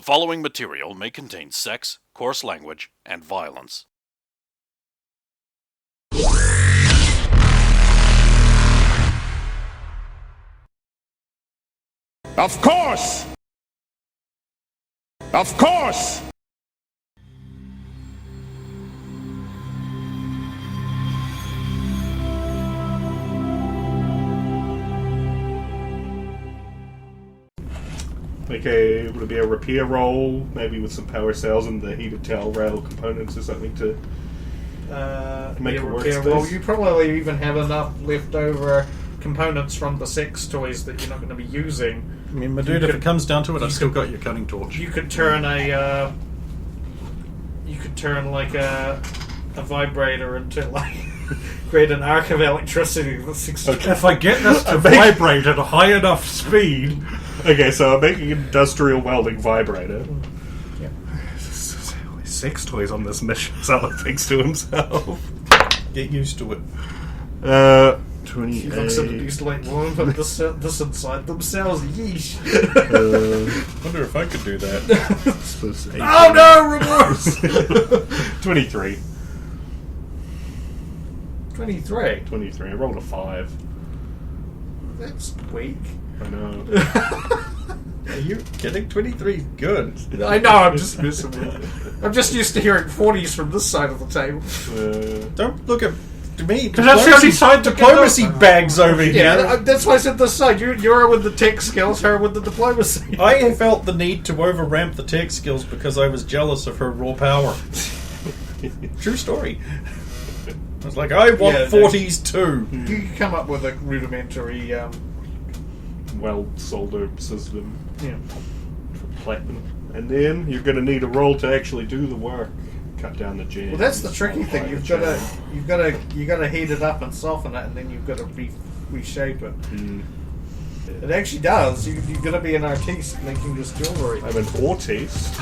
following material may contain sex, coarse language, and violence. Of course! Of course! Okay, would it be a repair roll, maybe with some power cells and the heated tail rail components or something to make a repair roll? You probably even have enough leftover components from the sex toys that you're not going to be using. I mean, my dude, if it comes down to it, I've still got your cutting torch. You could turn a vibrator into create an arc of electricity that's Okay. If I get this to vibrate at a high enough speed. Okay, so I'm making an industrial welding vibrator. Yeah. Sex toys on this mission, Sally thinks to himself. Get used to it. 28. He looks at it, he's like, well, put this inside themselves, yeesh. Wonder if I could do that. Oh no, remorse! 23. 23? 23. I rolled a 5. That's weak. I know. Are you kidding? 23 is good. I know, I'm just messing with it. I'm just used to hearing 40s from this side of the table. Don't look at me. Because that's the only side diplomacy bags over here. Yeah, that's why I said this side. You're with the tech skills, her with the diplomacy. I felt the need to over-ramp the tech skills because I was jealous of her raw power. True story. I was like, I want 40s too. You can come up with a rudimentary weld solder system. Yeah. For platinum. And then you're going to need a roll to actually do the work. Cut down the jam. Well, that's the tricky thing. You've got to heat it up and soften it, and then you've got to reshape it. Mm. Yeah. It actually does. You've got to be an artiste making this jewelry. I'm an artiste.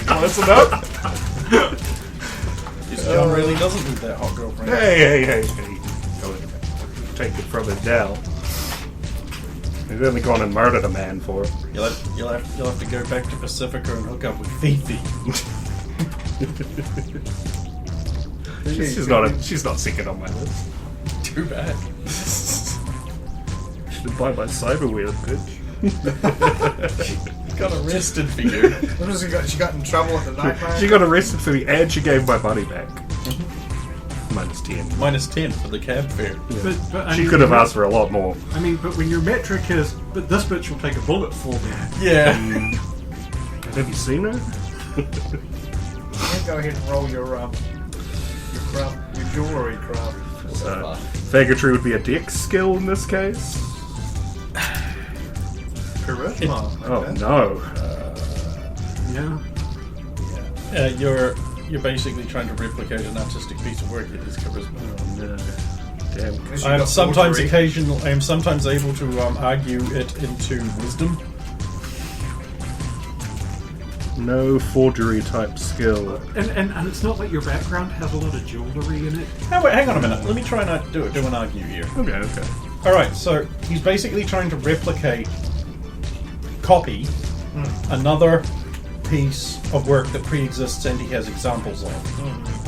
Close enough. This John really doesn't need that hot girlfriend. Hey. Take it from it down. He's only gone and murdered a man for it. You'll have to go back to Pacifica and hook up with Fifi. She's not second on my list. Too bad. Should buy my cyberware, bitch. Got arrested for you. She got in trouble at the night. She got arrested for me, and she gave my money back. -10. -10 for the cab fare. Yeah. But she could have asked for a lot more. I mean, but when your metric is, but this bitch will take a bullet for me. Yeah. Have you seen her? Go ahead and roll your jewelry craft. Faggotry would be a dex skill in this case. Charisma. Oh no. You're basically trying to replicate an artistic piece of work that is charisma. Oh no. Damn. I am sometimes able to argue it into wisdom. No forgery type skill. And it's not like your background has a lot of jewellery in it. Oh, wait, hang on a minute. Let me try and do an argue here. Okay. Alright, so he's basically trying to copy another piece of work that pre-exists and he has examples of.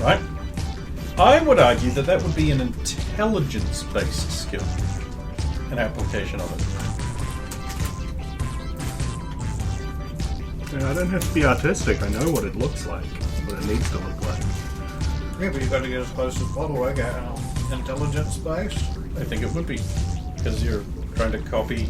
Right? I would argue that would be an intelligence-based skill. An application of it. Yeah, I don't have to be artistic. I know what it looks like. What it needs to look like. Yeah, but you've got to get as close as possible. I got intelligence-based. I think it would be. Because you're trying to copy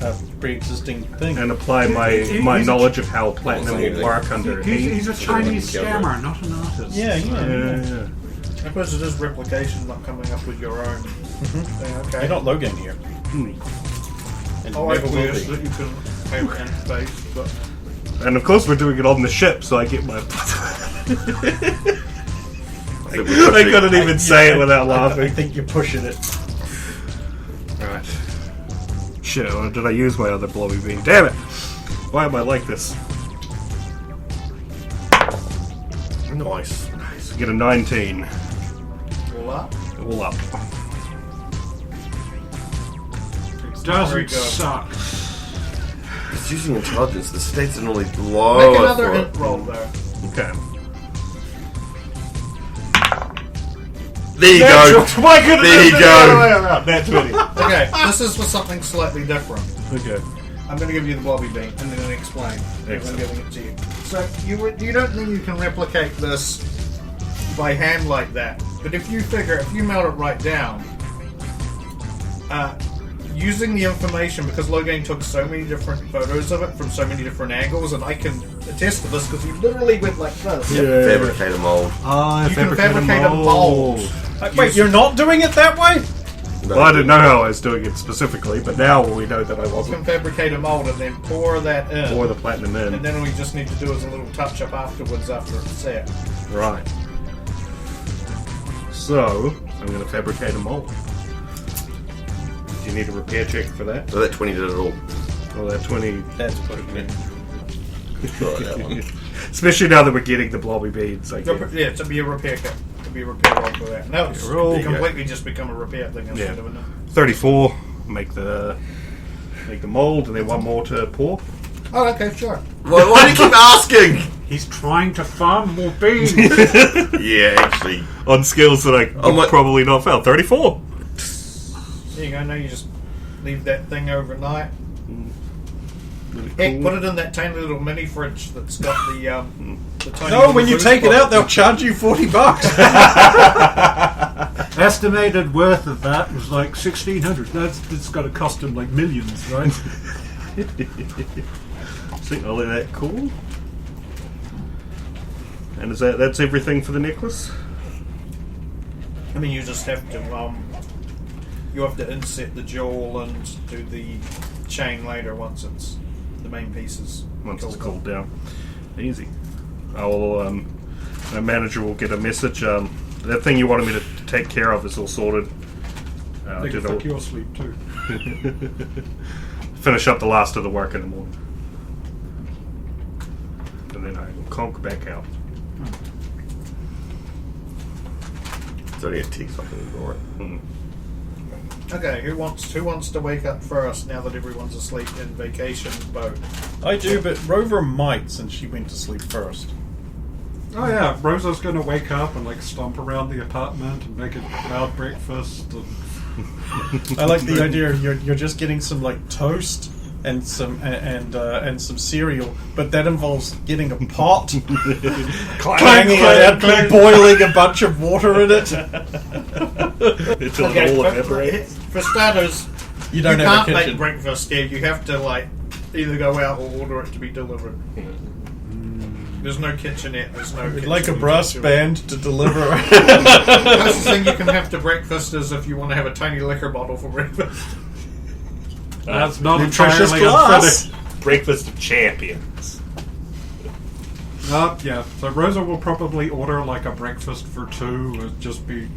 a pre-existing thing. And apply my knowledge of how platinum will work under heat. He's a Chinese scammer, not an artist. Yeah. I suppose it is replication, not coming up with your own thing. Okay. You're not Logan here. And I never will wish be. that you can have it in space, but... And of course we're doing it on the ship, so I get my... I couldn't even say it without laughing. I think you're pushing it. Right. Shit, or did I use my other blowy beam? Damn it! Why am I like this? Nice. Get a 19. All up? All up. Doesn't suck. It's using intelligence. The states are normally lower. Make another for hit it. roll there. Okay. There you go. My goodness! There you go. That's 20. Okay, this is for something slightly different. Okay. I'm going to give you the blobby bean and then explain. I'm giving it to you. So you don't think you can replicate this by hand like that, but if you melt it right down, using the information, because Logain took so many different photos of it from so many different angles, and I can attest to this because he literally went like this. Fabricate a mold. You can fabricate a mold. Wait, you're not doing it that way? No. Well, I didn't know how I was doing it specifically, but now we know that I You can wasn't. fabricate a mold and then pour that in. Pour the platinum in. And then all we just need to do is a little touch up afterwards after it's set. Right. So, I'm going to fabricate a mold. Do you need a repair check for that? So that 20 did it all. Well, that 20... That's pretty good. Try that one. Especially now that we're getting the blobby beads. I guess. Yeah, to be a repair kit. To be a repair roll for that. No, it's roll. completely just become a repair thing instead of a... 34. Make the mold, and then one more to pour. Oh, okay, sure. Why do you keep asking? He's trying to farm more beans. Yeah, actually. On skills that I Oh, my- would probably not fail. 34. There you go. Now you just leave that thing overnight. Really Heck, cool. put it in that tiny little mini fridge that's got the tiny No, little when you food take it spot. out, they'll charge you $40. Estimated worth of that was like 1,600. That's got to cost him like millions, right? See, I'll let that cool. And that's everything for the necklace? I mean, you just have to you have to inset the jewel and do the chain later once it's the main pieces. Once it's cooled down. Easy. I'll my manager will get a message. That thing you wanted me to take care of is all sorted. They can fuck your sleep too. Finish up the last of the work in the morning. And then I will conk back out. It's only a tick, so I can ignore it. Okay, who wants to wake up first now that everyone's asleep in vacation boat? I do, but Rover might, since she went to sleep first. Oh yeah, Rosa's going to wake up and like stomp around the apartment and make a loud breakfast. And I like the idea you're just getting some like toast and some cereal, but that involves getting a pot, clanging it out, boiling a bunch of water in it. Until it all evaporates. For starters, You don't you have can't a make kitchen. breakfast here. You have to like either go out or order it to be delivered. There's no kitchenette. There's no. We'd like a kitchen brass to- band to deliver. The closest thing you can have to breakfast is if you want to have a tiny liquor bottle for breakfast. that's not Nutritious entirely glass. unfitting. Breakfast of champions. Yeah. So Rosa will probably order like a breakfast for two. It'd just be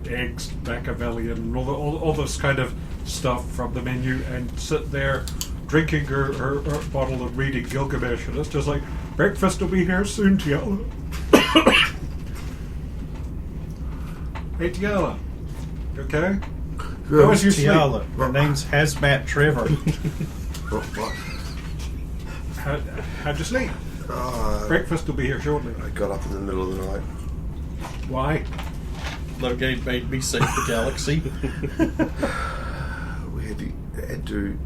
eggs, Machiavellian, all this kind of stuff from the menu, and sit there drinking her bottle and reading Gilgamesh, and it's just like, breakfast will be here soon, Tiala. Hey, Tiala. You okay? How was your sleep? Tiala. Her name's Hazmat Trevor. How'd you sleep? Breakfast will be here shortly. I got up in the middle of the night. Why? Logate made me save the galaxy. We had to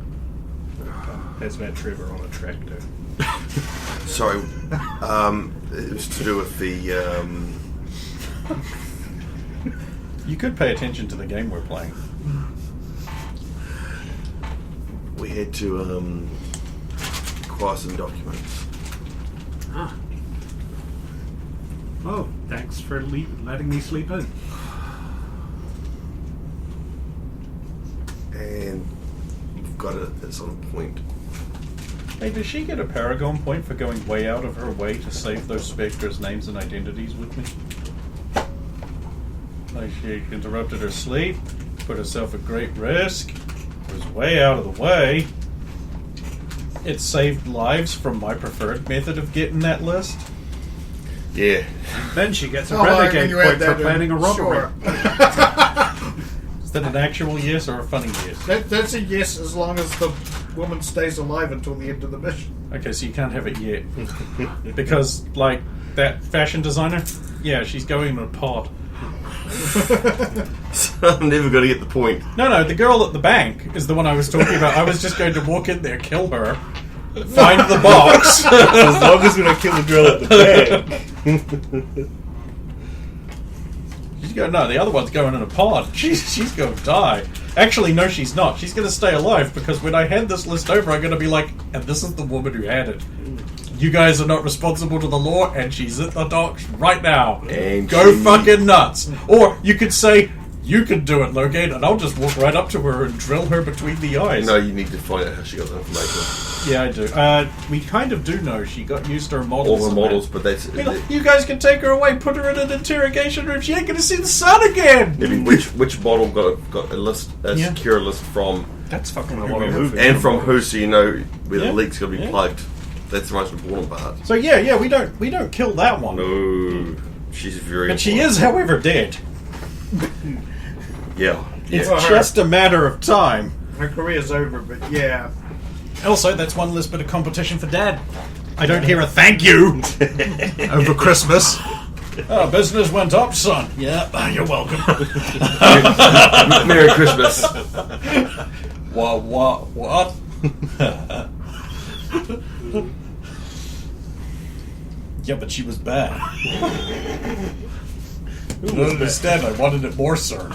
That's Matt Trevor on a tractor. sorry. It was to do with the You could pay attention to the game we're playing. we had to acquire some documents. Oh, thanks for letting me sleep in. And we've got it at some point. Hey, does she get a Paragon point for going way out of her way to save those specters' names and identities with me? Like she interrupted her sleep, put herself at great risk, was way out of the way. It saved lives from my preferred method of getting that list. Yeah. Then she gets a Oh, well, renegade when you add point for that in, planning a robbery. sure. Is that an actual yes or a funny yes? That's a yes as long as the woman stays alive until the end of the mission. Okay, so you can't have it yet. Because, like, that fashion designer, yeah, she's going in a pod. I'm never going to get the point. No, the girl at the bank is the one I was talking about. I was just going to walk in there, kill her, find the box. As long as we don't kill the girl at the bank. She's going, no, the other one's going in a pod. She's going to die. Actually, no, she's not. She's going to stay alive because when I hand this list over, I'm going to be like, and this is the woman who had it. You guys are not responsible to the law, and she's at the docks right now. And go fucking nuts. Or you could say, you can do it, Logate, and I'll just walk right up to her and drill her between the eyes. No, you need to find out how she got the information. Yeah, I do. We kind of do know she got used to her models. All the models, but that's... You guys can take her away, put her in an interrogation room. She ain't going to see the sun again. I mean, which model got a list, a secure list from... That's fucking a lot of movie. And from who, so you know where the leak's going to be Yeah. plugged. That's the most important part. So yeah, we don't kill that one. No, she's very. But she is, however, dead. Yeah, It's For her. just a matter of time. Her career's over, but yeah. Also, that's one less bit of competition for Dad. I don't hear a thank you over Christmas. Oh, business went up, son. Yeah, you're welcome. Merry Christmas. What? Yeah, but she was bad. I don't understand. I wanted it more, sir.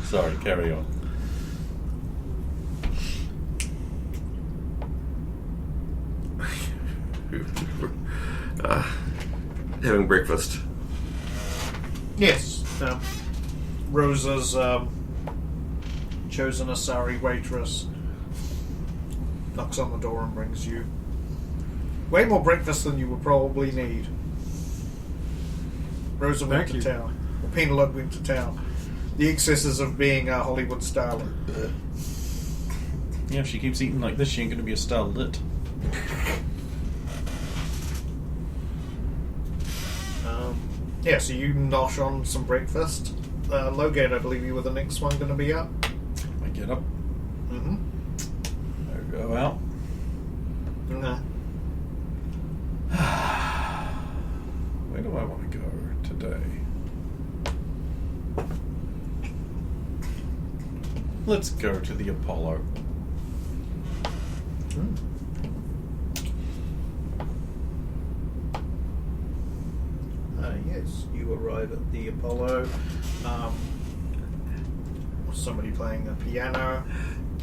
Sorry, carry on. Having breakfast. Yes. Rosa's chosen a sorry waitress. Knocks on the door and brings you way more breakfast than you would probably need. Rosa went to town. Or Penelope went to town. The excesses of being a Hollywood starlet. Yeah, if she keeps eating like this, she ain't going to be a star lit. Yeah, so you nosh on some breakfast. Logate, I believe you were the next one going to be up. I get up, Mm-hmm. I go out. No. Where do I want to go today? Let's go to the Apollo. Yes, you arrive at the Apollo. Somebody playing the piano,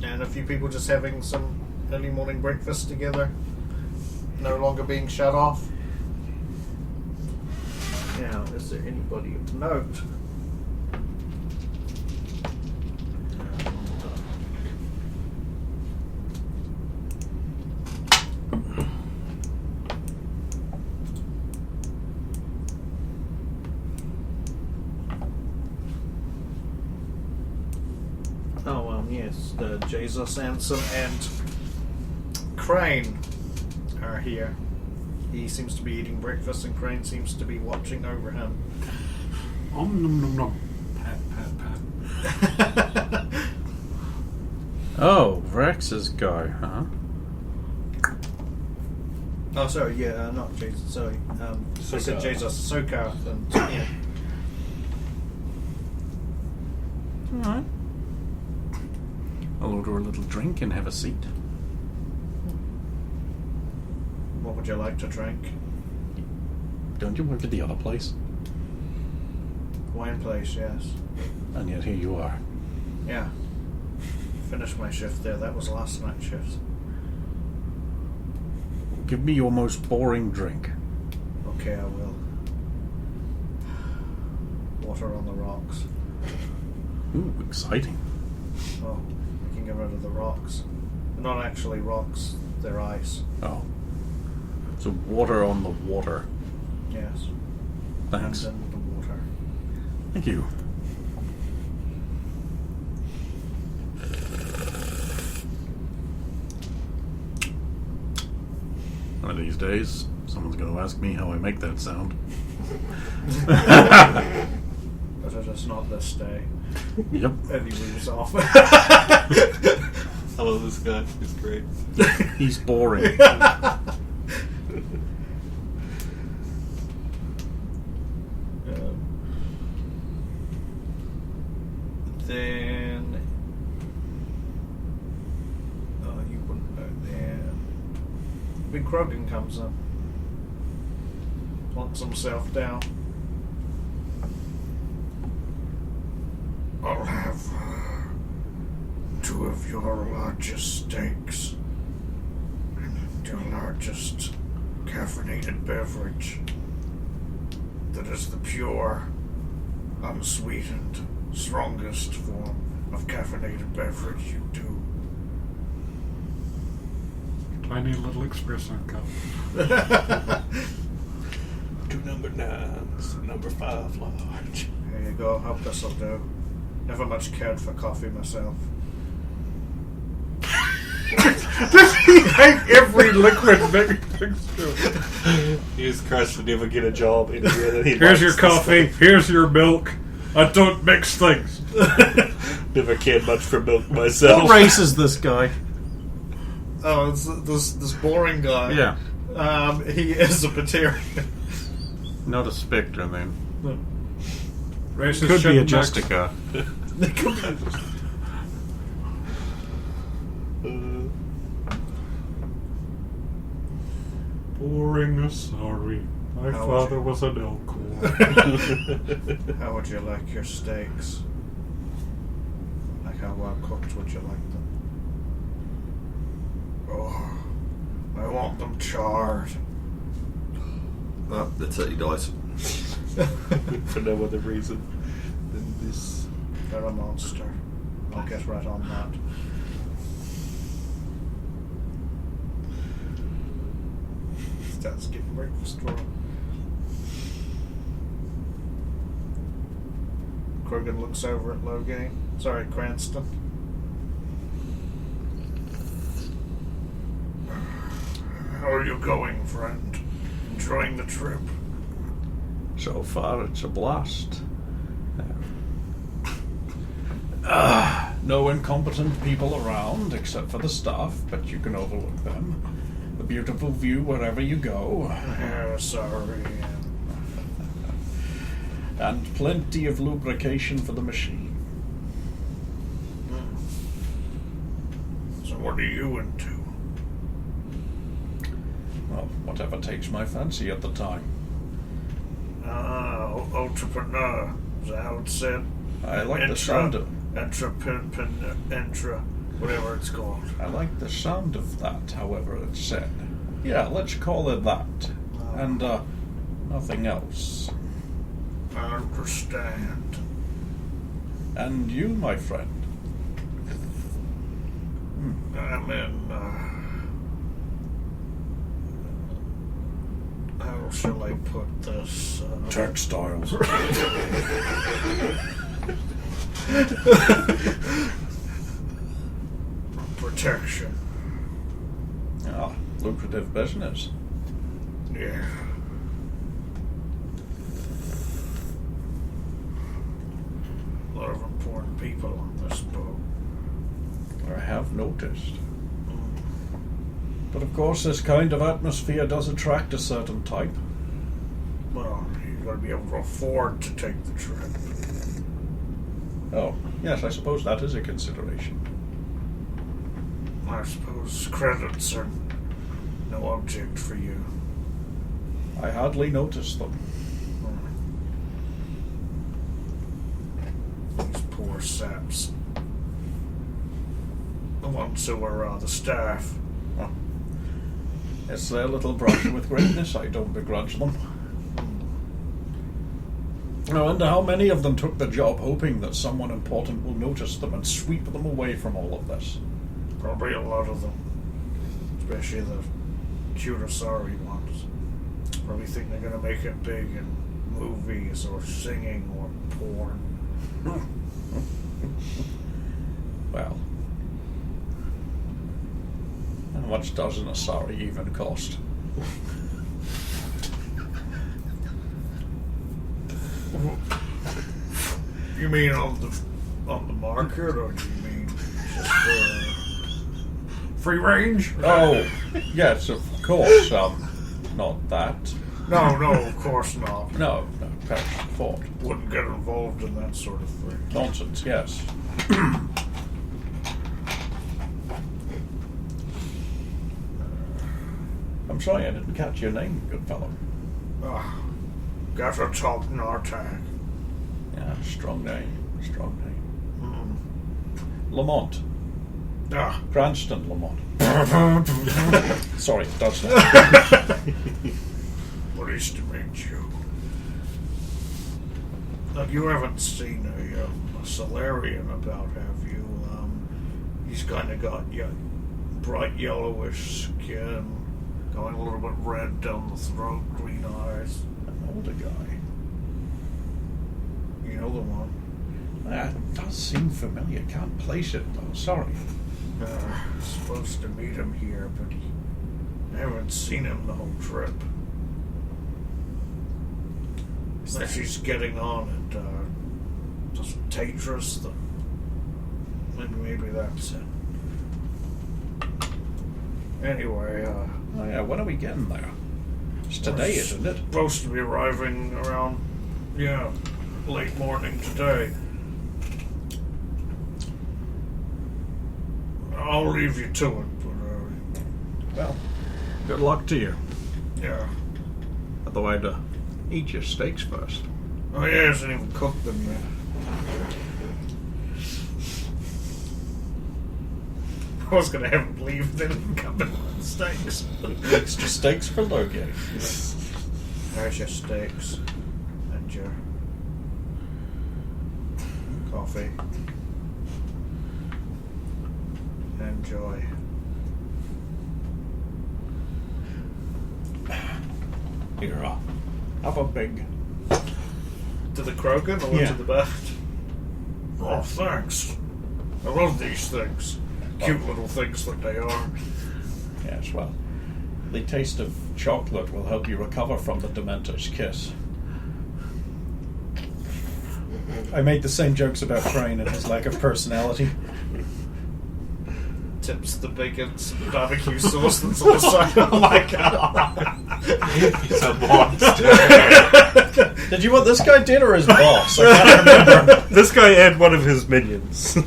and a few people just having some early morning breakfast together. No longer being shut off. Now, is there anybody of note? Yes, the Jesus Anson and Crane are here. He seems to be eating breakfast and Crane seems to be watching over him. Nom nom nom. Pat pat pat. Oh, Rex's guy, huh? Oh, sorry, yeah, not Jesus, sorry. I said Jesus, Soka, and yeah. Alright. I'll order a little drink and have a seat. What would you like to drink? Don't you work at the other place? Wine place, yes. And yet here you are. Yeah. Finished my shift there, that was last night's shift. Give me your most boring drink. Okay, I will. Water on the rocks. Ooh, exciting. Oh, we can get rid of the rocks. They're not actually rocks, they're ice. Oh. So water on the water. Yes. Thanks. And in the water. Thank you. One of these days, someone's going to ask me how I make that sound. But it is not this day. Yep. And he moves off. I love this guy. He's great. He's boring. Then you wouldn't know then. Big Krogan comes in. Plunks himself down. I'll have 2 of your largest steaks and your largest caffeinated beverage. That is the pure, unsweetened, strongest form of caffeinated beverage you do. Tiny little espresso cup. 2 number 9s, number 5 large. There you go. Hope this'll do. Never much cared for coffee myself. Does he hate every liquid mixture? Jesus Christ, would never get a job anywhere that he Here's likes your this coffee. stuff. Here's your milk. I don't mix things. Never cared much for milk myself. What race is this guy? Oh, it's this boring guy. Yeah. He is a Batarian. Not a Spectre, then. Racist Could be a shouldn't mix. Justica. Boring, sorry. My How father would was an elk. How would you like your steaks? Like how well cooked would you like them? Oh, I want them charred. Oh, that's it, he dies. For no other reason than this. They're a monster. I'll get right on that. Starts getting breakfast for him. Krogan looks over at Logain. Sorry, Cranston. How are you going, friend? Enjoying the trip? So far, it's a blast. No incompetent people around, except for the staff, but you can overlook them. A beautiful view wherever you go. Sorry. And plenty of lubrication for the machine. So what are you into? Well, whatever takes my fancy at the time. Entrepreneur. Is that how it's said? I like the sound of... Whatever it's called. I like the sound of that, however it's said. Yeah, let's call it that. And, nothing else. I understand. And you, my friend? I'm in, how shall I put this? Textiles. Protection. Ah, lucrative business. Yeah. A lot of important people on this boat. I have noticed. But of course, this kind of atmosphere does attract a certain type. Well, you've got to be able to afford to take the trip. Oh, yes, I suppose that is a consideration. I suppose credits are no object for you. I hardly noticed them. These poor saps. The ones who are the staff. Oh. It's their little brush with greatness. I don't begrudge them. I wonder how many of them took the job hoping that someone important will notice them and sweep them away from all of this. Probably a lot of them. Especially the Curasari ones. Probably think they're going to make it big in movies or singing or porn. Well, how much does an Asari even cost? You mean on the market, or do you mean just Free range? Oh, yes, of course. Not that. No, of course not. No, perish the thought. Wouldn't get involved in that sort of thing. Nonsense, yes. I'm sorry I didn't catch your name, good fellow. Got a top Nartag. Yeah, strong name. Lamont. Cranston Lamont. Sorry, Dutch. Pleased to meet you. Look, you haven't seen a Solarian about, have you? He's kind of got bright yellowish skin, going a little bit red down the throat, green eyes. An older guy. You know the one. That does seem familiar. Can't place it, though. Sorry. Supposed to meet him here, but I haven't seen him the whole trip. If she's getting on at Tatris, then maybe that's it. Anyway, Oh, yeah, when are we getting there? It's today, isn't it? Supposed to be arriving around, late morning today. I'll leave you to it, but, Well, good luck to you. yeah. Otherwise, eat your steaks first. Oh, he hasn't even cooked them yet. I was gonna have him leave, then come in with the steaks. Extra steaks for Logan. There's your steaks. And your coffee. Enjoy. Here, have a big. To the Krogan or Yeah. to the Baft? Oh, thanks. I love these things. Cute little things like they are. Yes, well, the taste of chocolate will help you recover from the Dementor's kiss. I made the same jokes about Crane and his lack of personality. Tips the bacon, some barbecue sauce that's on the side. Oh my god. He's a monster. Did you want this guy dead or his boss? I can't remember. This guy and one of his minions. And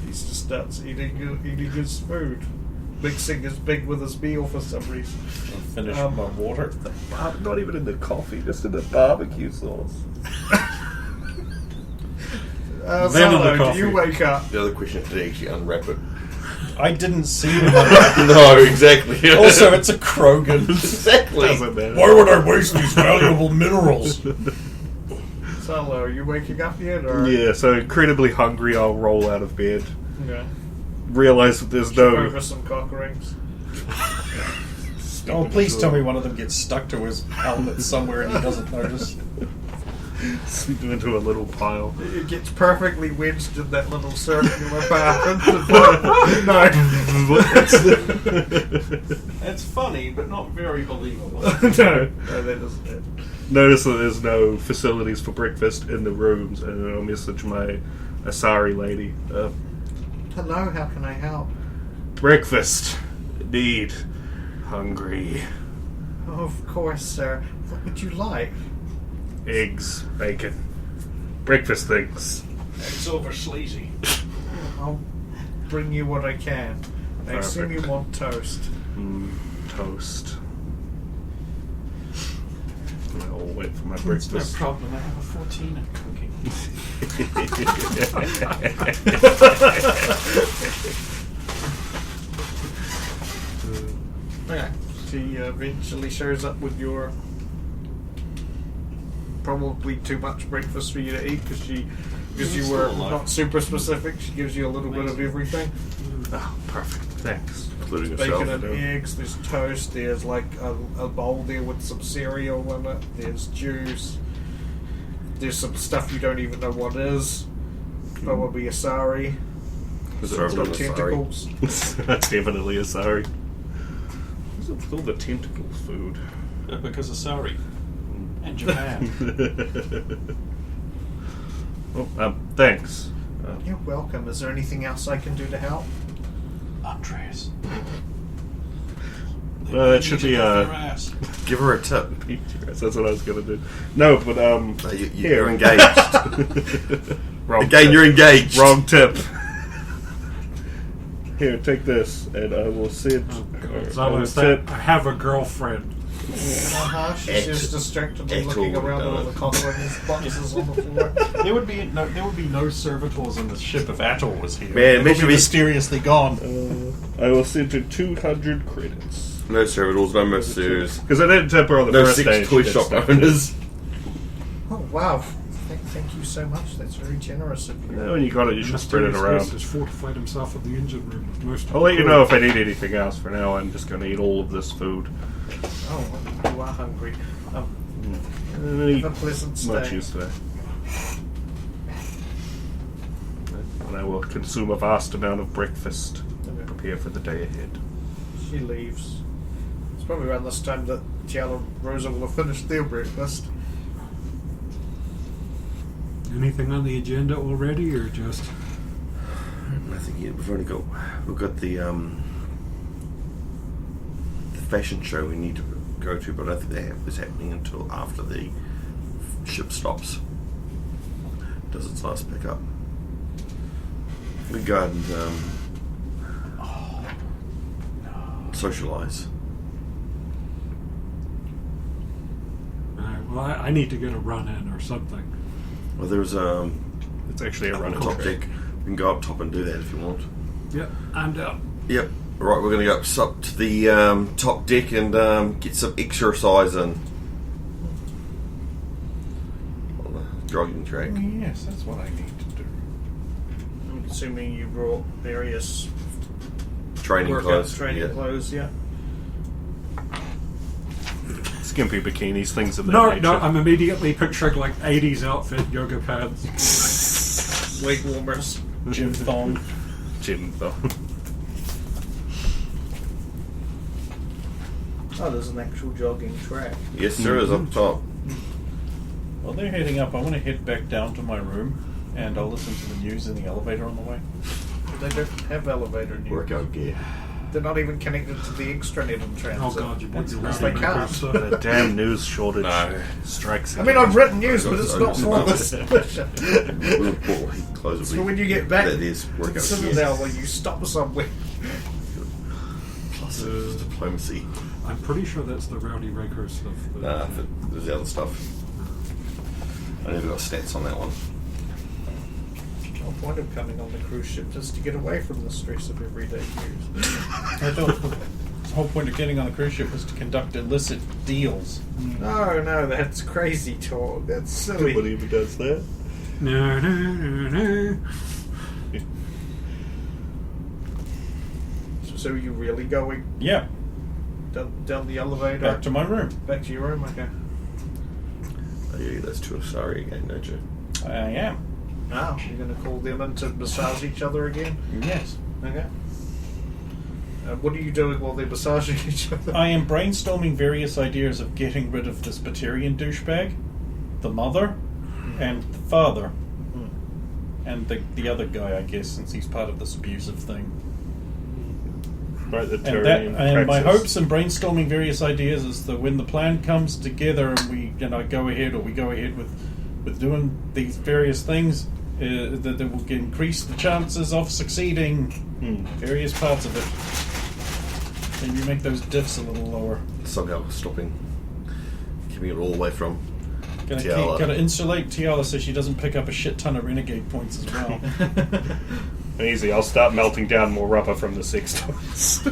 he's just starts eating his food. Mixing his big with his meal for some reason. Finish my water. Not even in the coffee, just in the barbecue sauce. Then in the Zalo, do coffee. you wake up? The other question is, did he actually unwrap it? I didn't see him. No, exactly. Also, it's a Krogan. Exactly. Doesn't matter. Why would I waste these valuable minerals? Zalo, are you waking up yet? Or? Yeah, so incredibly hungry, I'll roll out of bed. Okay. Realize that there's Chip no... over some cock rings. Oh, please tell me one of them gets stuck to his helmet somewhere and he doesn't notice. Slip them into a little pile. It gets perfectly wedged in that little circular path. No. It's funny, but not very believable. No, that isn't it. Notice that there's no facilities for breakfast in the rooms, and I'll message my Asari lady. Hello, how can I help? Breakfast. Need. Hungry. Oh, of course, sir. What would you like? Eggs. Bacon. Breakfast things. It's over sleazy. I'll bring you what I can. I assume you Perfect. want toast. Toast. I'll wait for my It's no breakfast. problem. I have a 14 at cooking. Okay. She eventually shows up with your probably too much breakfast for you to eat because you were still alive. not super specific. She gives you a little bit of everything. Oh, perfect. Thanks. Including Bacon yourself. and eggs, there's toast, there's like a bowl there with some cereal in it, there's juice, there's some stuff you don't even know what is. Probably Asari. Is it It's got Asari? tentacles. Definitely Asari. What's up with all the tentacle food? Because of Sauri. And Japan. Thanks. You're welcome. Is there anything else I can do to help? Andreas. It should be Give her a tip. That's what I was going to do. No, but You're engaged. wrong Again, tip. you're engaged. Wrong tip. Here, take this, and I will send her a Zalo's tip. I have a girlfriend. She's just distractedly looking around at all the condoms boxes on the floor. There would be no servitors in the ship if Atul was here. Man, They would be maybe we- mysteriously gone. I will send her 200 credits. No servitors, no mercenaries. Because I didn't tip her on the No first six stage. toy That's shop not- owners. Oh, wow. Thank you so much. That's very generous of you. Yeah, when you got it, you should spread it Mysterious around. guest has fortified himself in the engine room with most of I'll the let you crew. know if I need anything else. For now, I'm just going to eat all of this food. Oh, you are hungry. I didn't eat Have a pleasant much stay. yesterday. And I will consume a vast amount of breakfast and prepare for the day ahead. She leaves. It's probably around this time that Tiala and Rosa will have finished their breakfast. Anything on the agenda already, or just Nothing yet. We've got the fashion show we need to go to, but I don't think that is happening until after the ship stops. Does its last pickup. We go out and socialise. well, I need to get a run in or something. Well, there's It's actually a running top track. deck. We can go up top and do that if you want. Yep, I'm down. Yep. Right, we're going to go up to the top deck and get some exercise in. On the jogging track. Yes, that's what I need to do. I'm assuming you brought various Training workout clothes. training yeah. clothes, yeah. Skimpy bikinis, things of that No, nature. no, I'm immediately picturing like 80s outfit, yoga pants. Leg warmers. Gym thong. Gym, though. Oh, there's an actual jogging track. Yes, there is up top. Well, they're heading up. I want to head back down to my room, and I'll listen to the news in the elevator on the way. They don't have elevator news. Workout gear. They're not even connected to the extranet in transit. Oh god, you brought your That's rowdy like record cows. stuff. The damn news shortage No. strikes. I mean, I've written news, but it's I not just- for this mission. We'll pull clothes So when you get back that is to workout Citadel, gear. when you stop somewhere, Plus it's diplomacy. I'm pretty sure that's the Rowdy Raker stuff. Nah, there's the other stuff. I never got stats on that one. the whole point of coming on the cruise ship is to get away from the stress of everyday news. I thought the whole point of getting on the cruise ship was to conduct illicit deals. No, that's crazy talk. That's silly. Nobody even does that. No, no, no, no. So are you really going Yeah, down the elevator? back to my room. Back to your room, okay. Oh, yeah, that's too sorry again, don't you? I am. Now, you're going to call them in to massage each other again? Yes. Okay. What are you doing while they're massaging each other? I am brainstorming various ideas of getting rid of this Batarian douchebag, the mother, and the father, and the other guy, I guess, since he's part of this abusive thing. Right, the And my hopes in brainstorming various ideas is that when the plan comes together and we go ahead with doing these various things, that it will increase the chances of succeeding various parts of it. Maybe make those diffs a little lower. Somehow stopping, keeping it all away from Gotta Tiala. insulate Tiala so she doesn't pick up a shit ton of renegade points as well. Easy, I'll start melting down more rubber from the sex toys.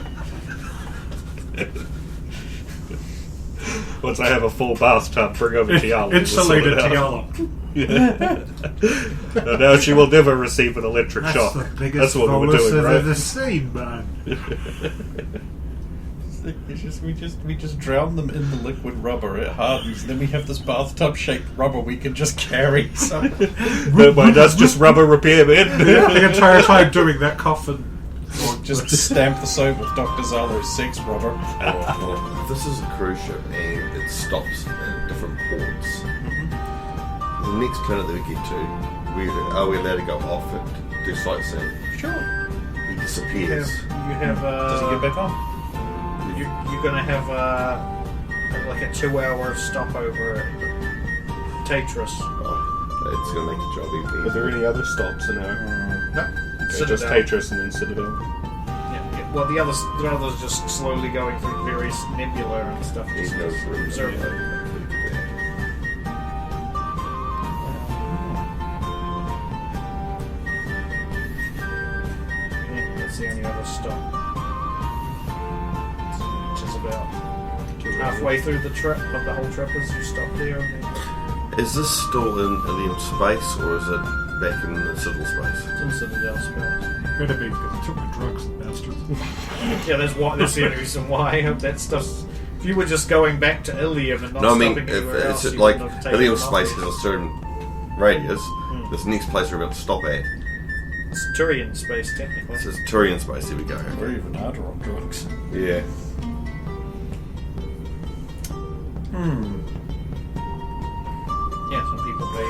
Once I have a full bathtub, bring over Tiala. Insulated Tiala. Tiala. Now she will never receive an electric shock. That's what we were doing, right? seen, man. We just drown them in the liquid rubber. It hardens. Then we have this bathtub-shaped rubber we can just carry. So Don't mind us, just rubber repairmen. The entire time doing that coffin. just stamp the soap with Dr. Zalo's sex rubber. Well, this is a cruise ship and it stops at different ports. The next planet that we get to, are we allowed to go off and do sightseeing? Sure. We disappears. You have. Does he get back on? You're gonna have like a 2-hour stopover at Tetris. Oh, it's going to make a job Are easy. there any other stops in our? No. Okay, just Tetris and then Citadel. Yeah. Well, the others just slowly going through various nebula and stuff. He Just knows where observe them. Yeah, that's the only other stop. Which is about halfway through the trip, of the whole trip as you stop there. And then Is this still in Ilium space, or is it back in the Citadel space? it's in Citadel space. Gotta be, because they took my drugs, bastards. Yeah, that's the only reason why. That stuff's. If you were just going back to Ilium and not No, I mean, stopping if anywhere else, it's you like wouldn't have taken Ilium them off. space has a certain radius, this next place we're about to stop at. It's Turian space, technically. This is Turian space, here we go. Or Okay. even harder on drugs. Yeah. Yeah, some people pay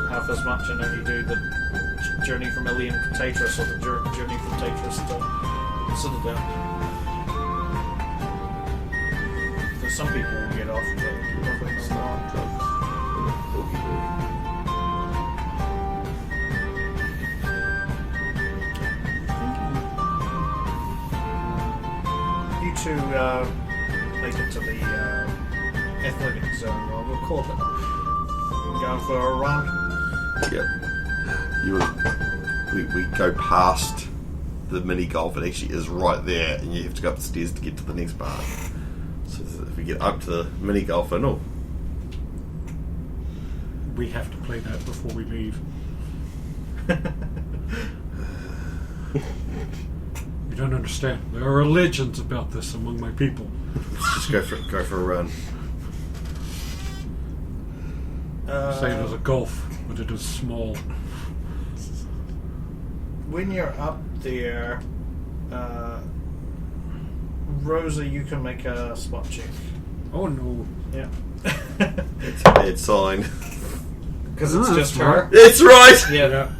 half as much and only do the journey from Ilium to Tetris or the journey from Tetris to Citadel. Because some people will get off, but probably not a lot. You two make it to the athletic zone, or we'll call it. Going for a run. Yep. We go past the mini golf. It actually is right there, and you have to go up the stairs to get to the next part. So if we get up to the mini golf, no. We have to play that before we leave. You don't understand. There are legends about this among my people. Let's just go for a run. Say it as a golf, but it is small. When you're up there, Rosa, you can make a spot check. Oh no. Yeah. It's a bad sign. Because it's Ah, just that's her. It's right! Yeah. Yeah.